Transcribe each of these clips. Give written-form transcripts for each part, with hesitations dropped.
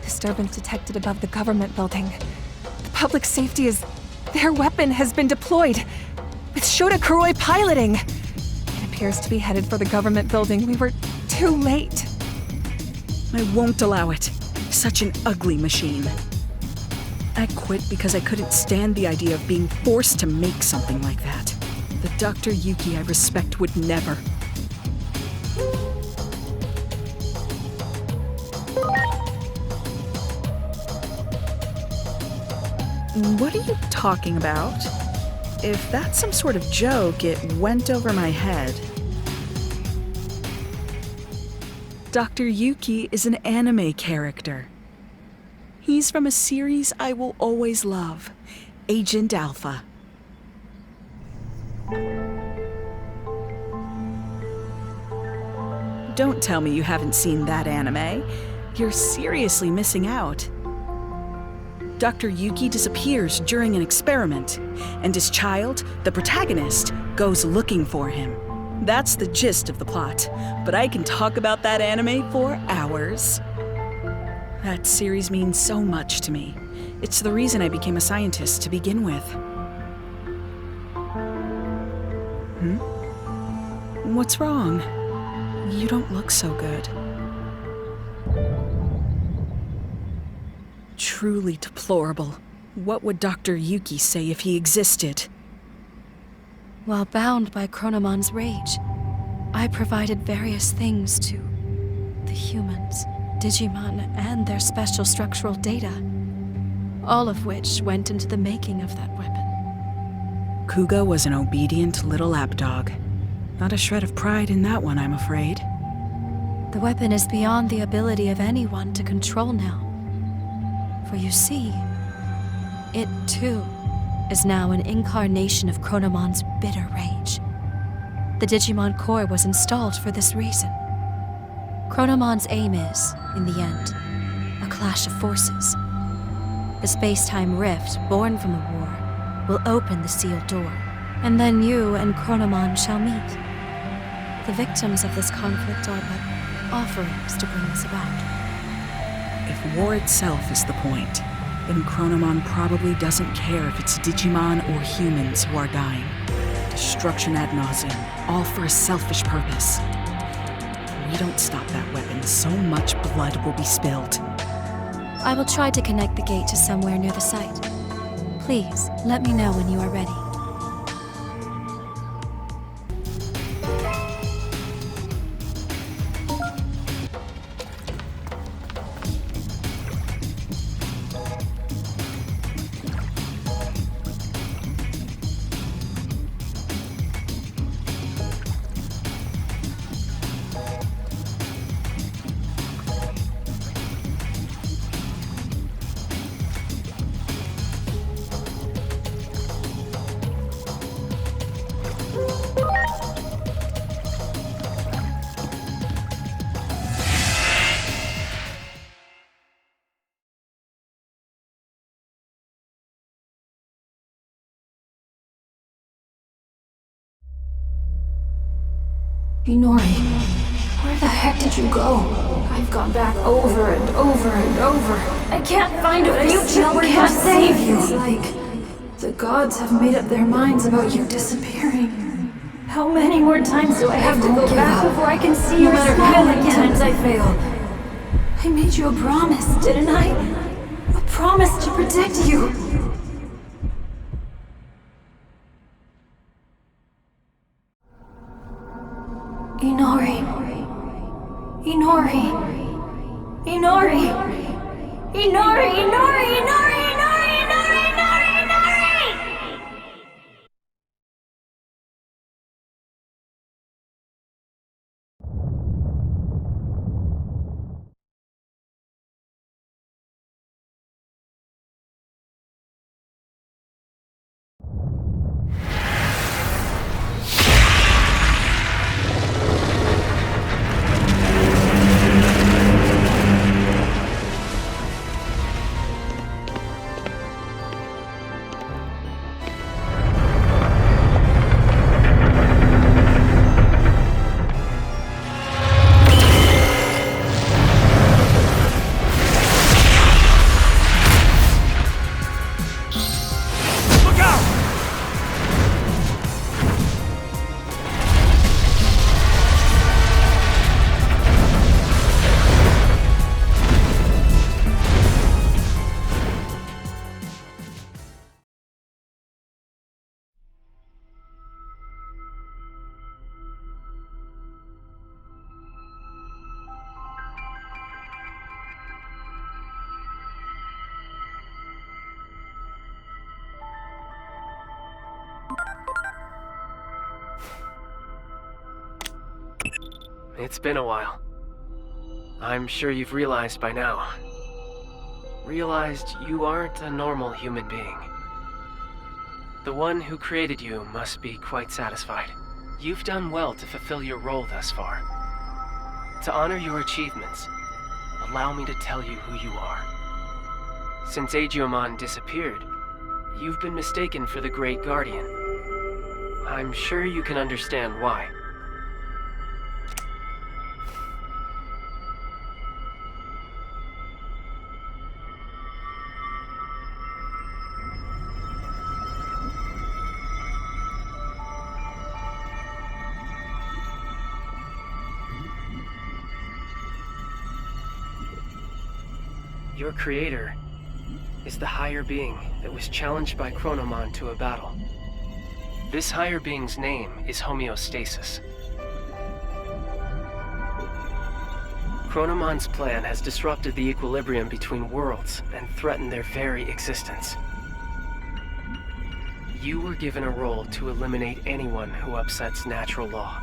disturbance detected above the government building. The public safety is... Their weapon has been deployed, with Shota Kuroi piloting. It appears to be headed for the government building. We were too late. I won't allow it. Such an ugly machine. I quit because I couldn't stand the idea of being forced to make something like that. The Dr. Yuki I respect would never. What are you talking about? If that's some sort of joke, it went over my head. Dr. Yuki is an anime character. He's from a series I will always love, Agent Alpha. Don't tell me you haven't seen that anime. You're seriously missing out. Dr. Yuki disappears during an experiment, and his child, the protagonist, goes looking for him. That's the gist of the plot, but I can talk about that anime for hours. That series means so much to me. It's the reason I became a scientist to begin with. What's wrong? You don't look so good. Truly deplorable. What would Dr. Yuki say if he existed? While bound by Chronomon's rage, I provided various things to the humans, Digimon, and their special structural data, all of which went into the making of that weapon. Kuga was an obedient little lapdog. Not a shred of pride in that one, I'm afraid. The weapon is beyond the ability of anyone to control now. For you see, it too is now an incarnation of Chronomon's bitter rage. The Digimon core was installed for this reason. Chronomon's aim is, in the end, a clash of forces. The space-time rift born from the war will open the sealed door, and then you and Chronomon shall meet. The victims of this conflict are but offerings to bring this about. If war itself is the point, then Chronomon probably doesn't care if it's Digimon or humans who are dying. Destruction ad nauseum, all for a selfish purpose. If we don't stop that weapon, so much blood will be spilled. I will try to connect the gate to somewhere near the site. Please, let me know when you are ready. Inori, where the heck did you go? I've gone back over and over and over. I can't find a future where can't save you. It's like the gods have made up their minds about you disappearing. How many more times do I have to go back before I can see your smile again? No matter how many times I fail. I made you a promise, didn't I? A promise to protect you. Inori. Inori. Inori. Inori. Inori. Inori. Inori. Inori. Inori. it's been a while. I'm sure you've realized by now. Realized you aren't a normal human being. The one who created you must be quite satisfied. You've done well to fulfill your role thus far. To honor your achievements, allow me to tell you who you are. Since Agiomon disappeared, you've been mistaken for the Great Guardian. I'm sure you can understand why. Your creator is the higher being that was challenged by Chronomon to a battle. This higher being's name is Homeostasis. Chronomon's plan has disrupted the equilibrium between worlds and threatened their very existence. You were given a role to eliminate anyone who upsets natural law.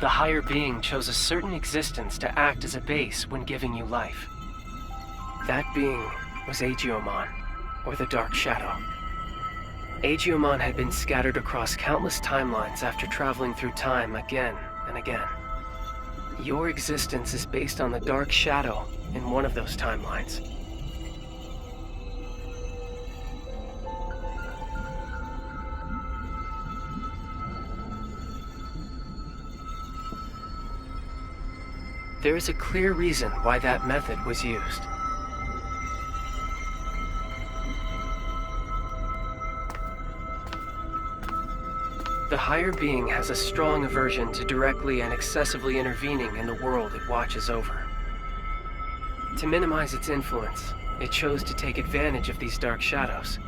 The higher being chose a certain existence to act as a base when giving you life. That being was Agiomon, or the Dark Shadow. Agiomon had been scattered across countless timelines after traveling through time again and again. Your existence is based on the Dark Shadow in one of those timelines. There is a clear reason why that method was used. The higher being has a strong aversion to directly and excessively intervening in the world it watches over. To minimize its influence, it chose to take advantage of these dark shadows.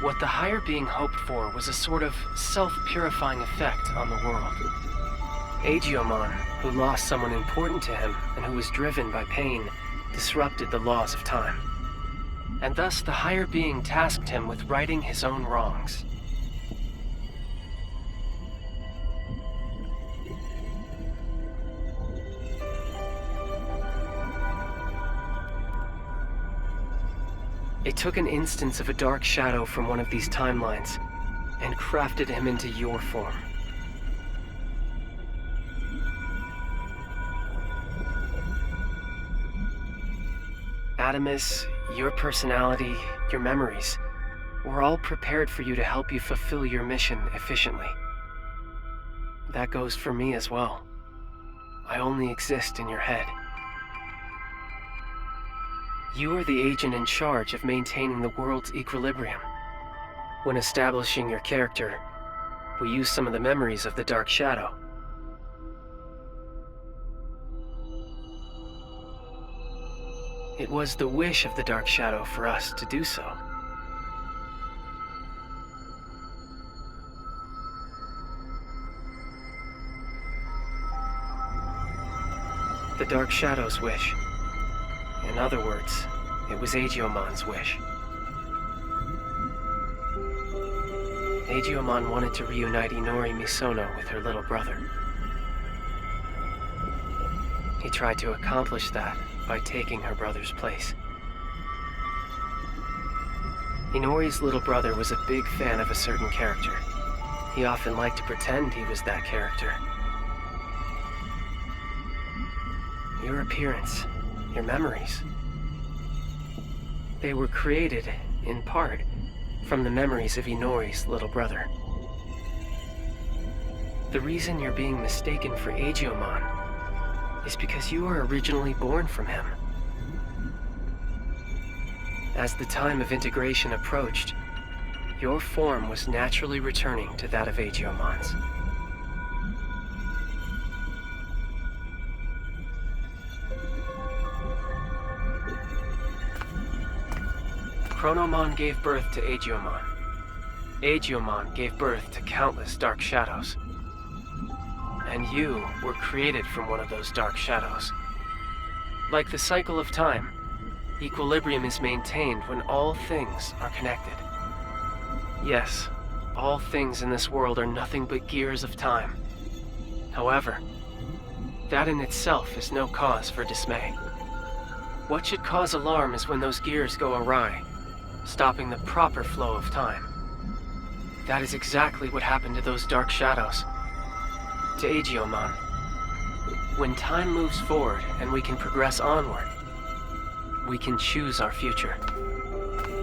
What the higher being hoped for was a sort of self-purifying effect on the world. Agiomon, who lost someone important to him and who was driven by pain, disrupted the laws of time. And thus the higher being tasked him with righting his own wrongs. It took an instance of a dark shadow from one of these timelines and crafted him into your form. Adamus, your personality, your memories, were all prepared for you to help you fulfill your mission efficiently. That goes for me as well. I only exist in your head. You are the agent in charge of maintaining the world's equilibrium. When establishing your character, we use some of the memories of the Dark Shadow. It was the wish of the Dark Shadow for us to do so. The Dark Shadow's wish. In other words, it was Agiomon's wish. Agiomon wanted to reunite Inori Misono with her little brother. He tried to accomplish that by taking her brother's place. Inori's little brother was a big fan of a certain character. He often liked to pretend he was that character. Your appearance, your memories, they were created, in part, from the memories of Inori's little brother. The reason you're being mistaken for Agiomon is because you were originally born from him. As the time of integration approached, your form was naturally returning to that of Agiomon's. Chronomon gave birth to Agiomon. Agiomon gave birth to countless dark shadows. And you were created from one of those dark shadows. Like the cycle of time, Equilibrium is maintained when all things are connected. Yes, all things in this world are nothing but gears of time. However, that in itself is no cause for dismay. What should cause alarm is when those gears go awry, stopping the proper flow of time. That is exactly what happened to those dark shadows. To Aegeomon. When time moves forward and we can progress onward, we can choose our future.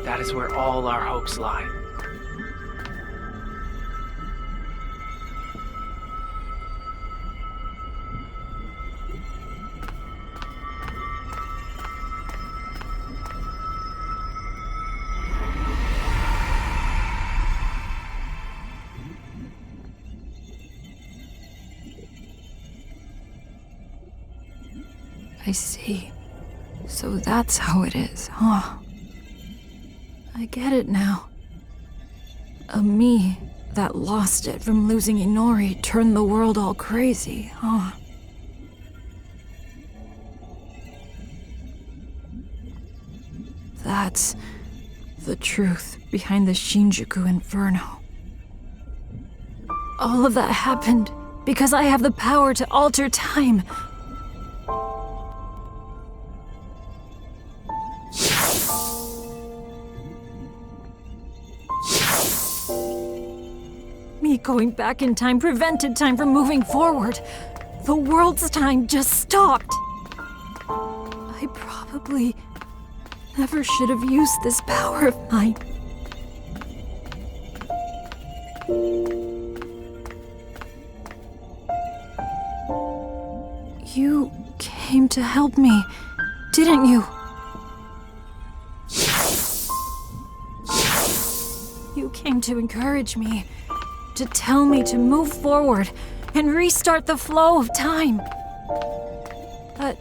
That is where all our hopes lie. I see. So that's how it is, huh? I get it now. A me that lost it from losing Inori turned the world all crazy, huh? That's the truth behind the Shinjuku Inferno. All of that happened because I have the power to alter time. Me going back in time prevented time from moving forward. The world's time just stopped. I probably never should have used this power of mine. You came to help me, didn't you? You came to encourage me, to tell me to move forward and restart the flow of time. But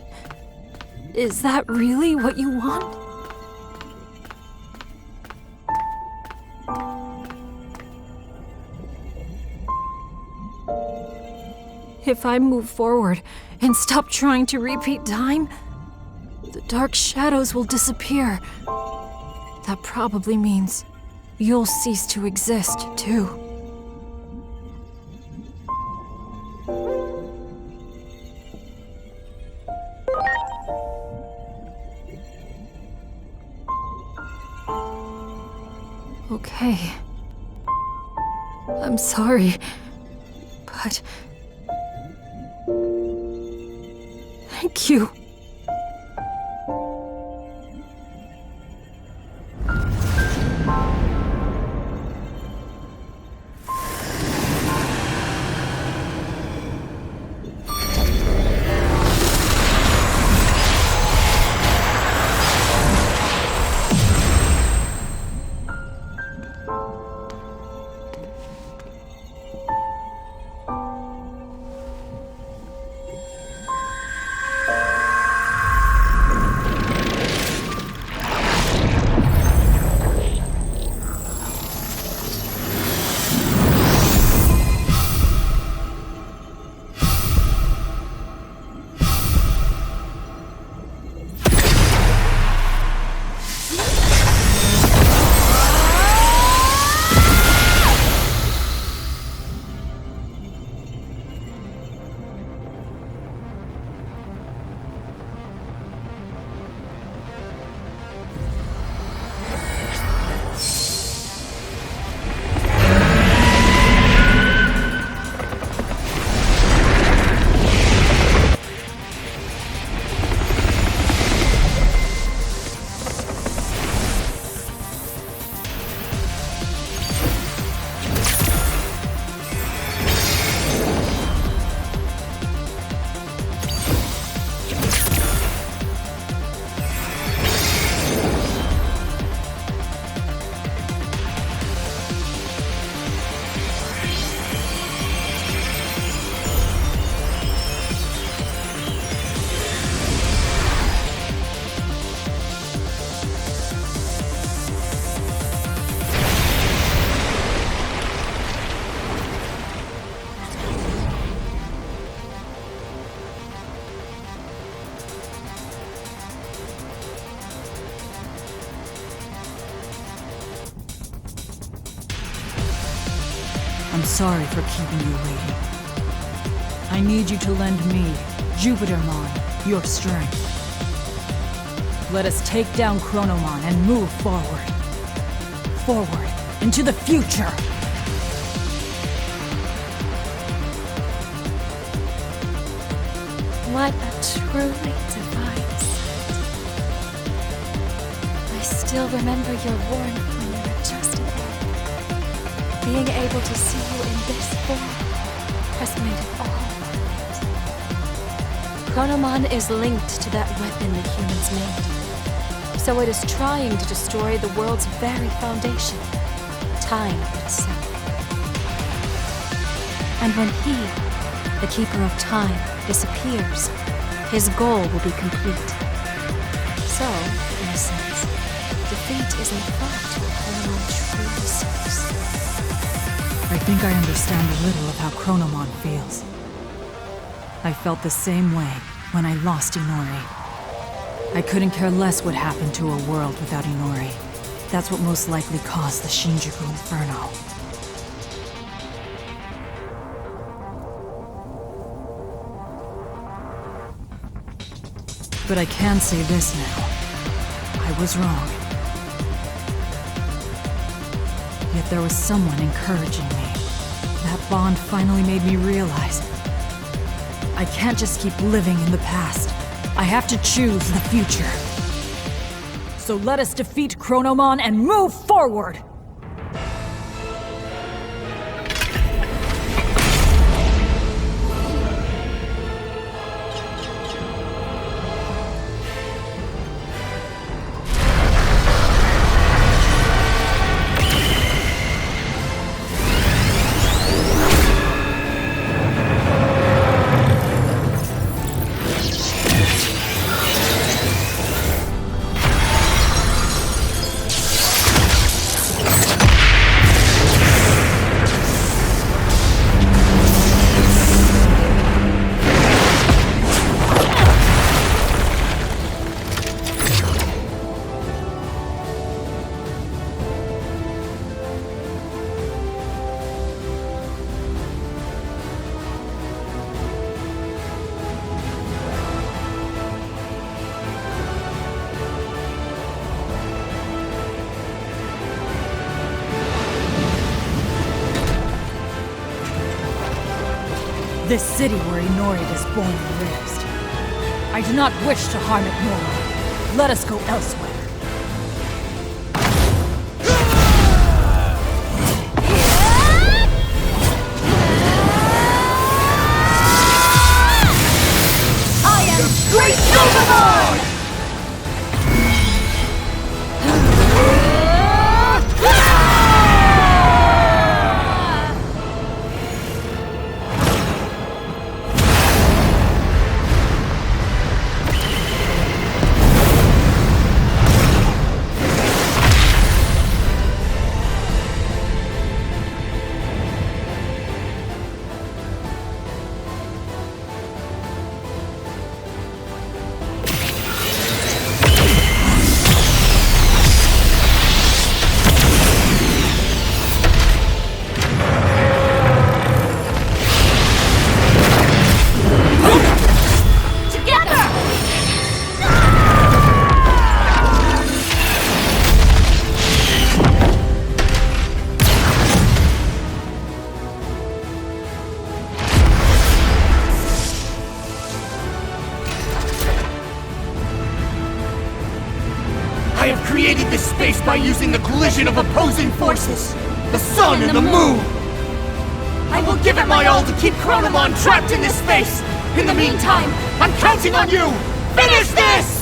is that really what you want? If I move forward and stop trying to repeat time, the dark shadows will disappear. That probably means you'll cease to exist, too. Okay. I'm sorry, but... thank you. I'm sorry for keeping you waiting. I need you to lend me, Jupitermon, your strength. Let us take down Chronomon and move forward. Forward, into the future! What a truly divine sight. I still remember your warmth when you were just a babe. Being able to see you in this form has made it all worth it. Chronomon is linked to that weapon the humans made. So it is trying to destroy the world's very foundation, time itself. And when he, the Keeper of Time, disappears, his goal will be complete. So, in a sense, defeat is a threat to what Chronomon truly seeks. I think I understand a little of how Chronomon feels. I felt the same way when I lost Inori. I couldn't care less what happened to a world without Inori. That's what most likely caused the Shinjuku Inferno. But I can say this now. I was wrong. Yet there was someone encouraging me. That bond finally made me realize I can't just keep living in the past. I have to choose the future. So let us defeat Chronomon and move forward! This city where Inori is born and raised. I do not wish to harm it more. Let us go elsewhere. I am Great Digimon! I have created this space by using the collision of opposing forces, the sun and the moon! I will give it my all to keep Chronomon trapped in this space! In the meantime, I'm counting on you! Finish this!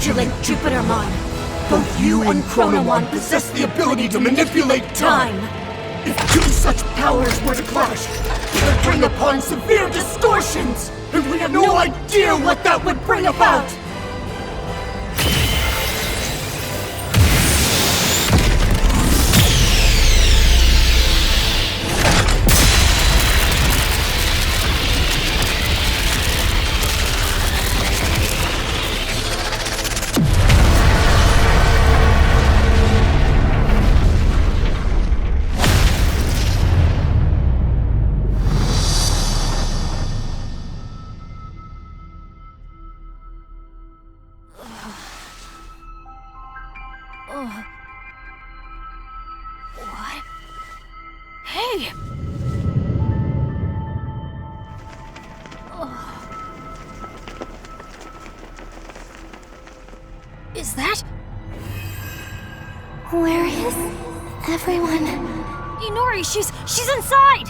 vigilant Jupitermon. Both you and Chronomon possess the ability to manipulate time. If two such powers were to clash, it would bring upon severe distortions, and we have no idea what that would bring about! What? Hey! Is that? Where is everyone? Inori, she's inside!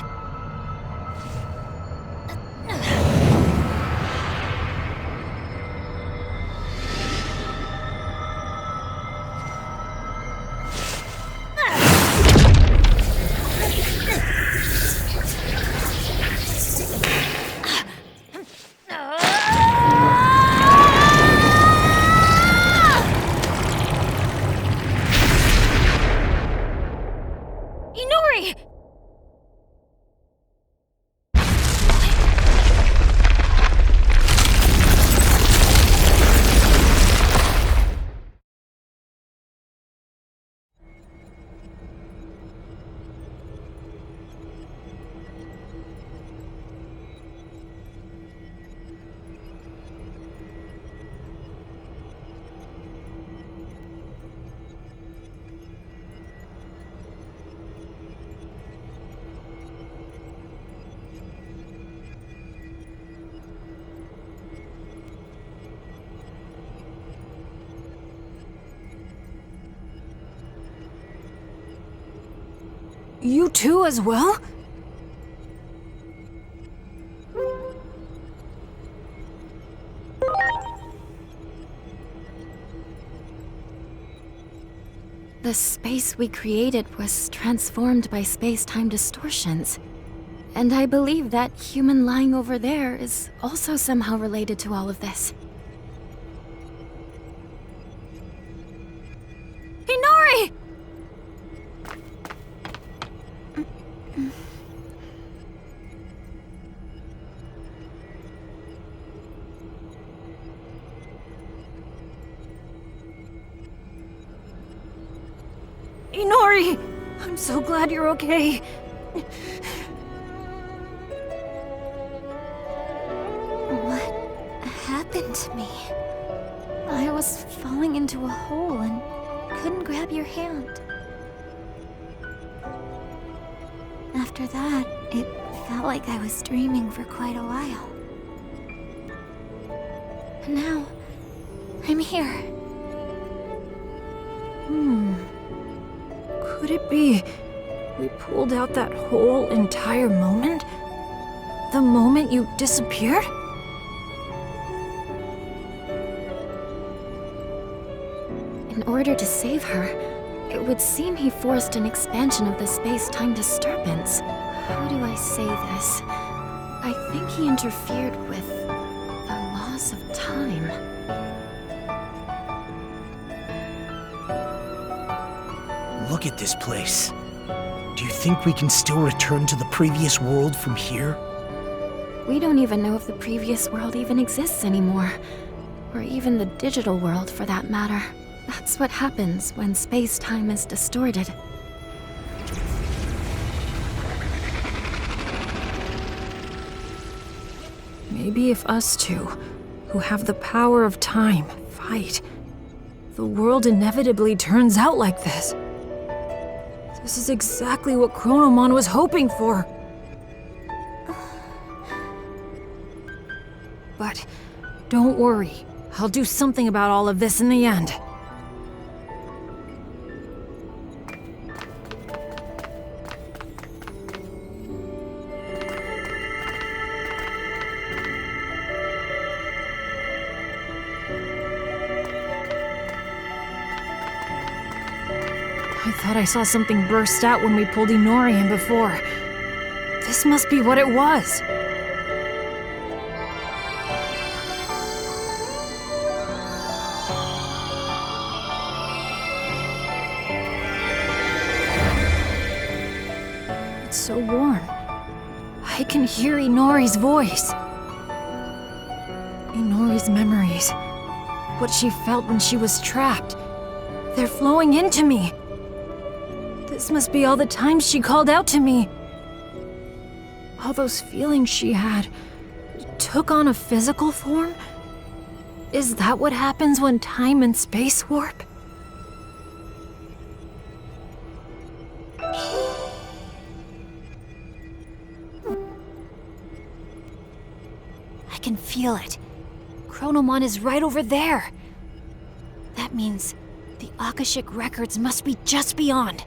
Inori! You too as well? The space we created was transformed by space-time distortions. And I believe that human lying over there is also somehow related to all of this. Inori! Inori! I'm so glad you're okay. What happened to me? I was falling into a hole and couldn't grab your hand. After that, it felt like I was dreaming for quite a while. And now, I'm here. Could it be we pulled out that whole entire moment? The moment you disappeared? In order to save her, it would seem he forced an expansion of the space-time disturbance. How do I say this? I think he interfered with the laws of time. Look at this place. Do you think we can still return to the previous world from here? We don't even know if the previous world even exists anymore. Or even the digital world, for that matter. That's what happens when space-time is distorted. Maybe if us two, who have the power of time, fight, the world inevitably turns out like this. This is exactly what Chronomon was hoping for. But don't worry, I'll do something about all of this in the end. I thought I saw something burst out when we pulled Inori in before. This must be what it was. It's so warm. I can hear Inori's voice. Inori's memories. What she felt when she was trapped. They're flowing into me. This must be all the times she called out to me. All those feelings she had took on a physical form? Is that what happens when time and space warp? I can feel it. Chronomon is right over there. That means the Akashic records must be just beyond.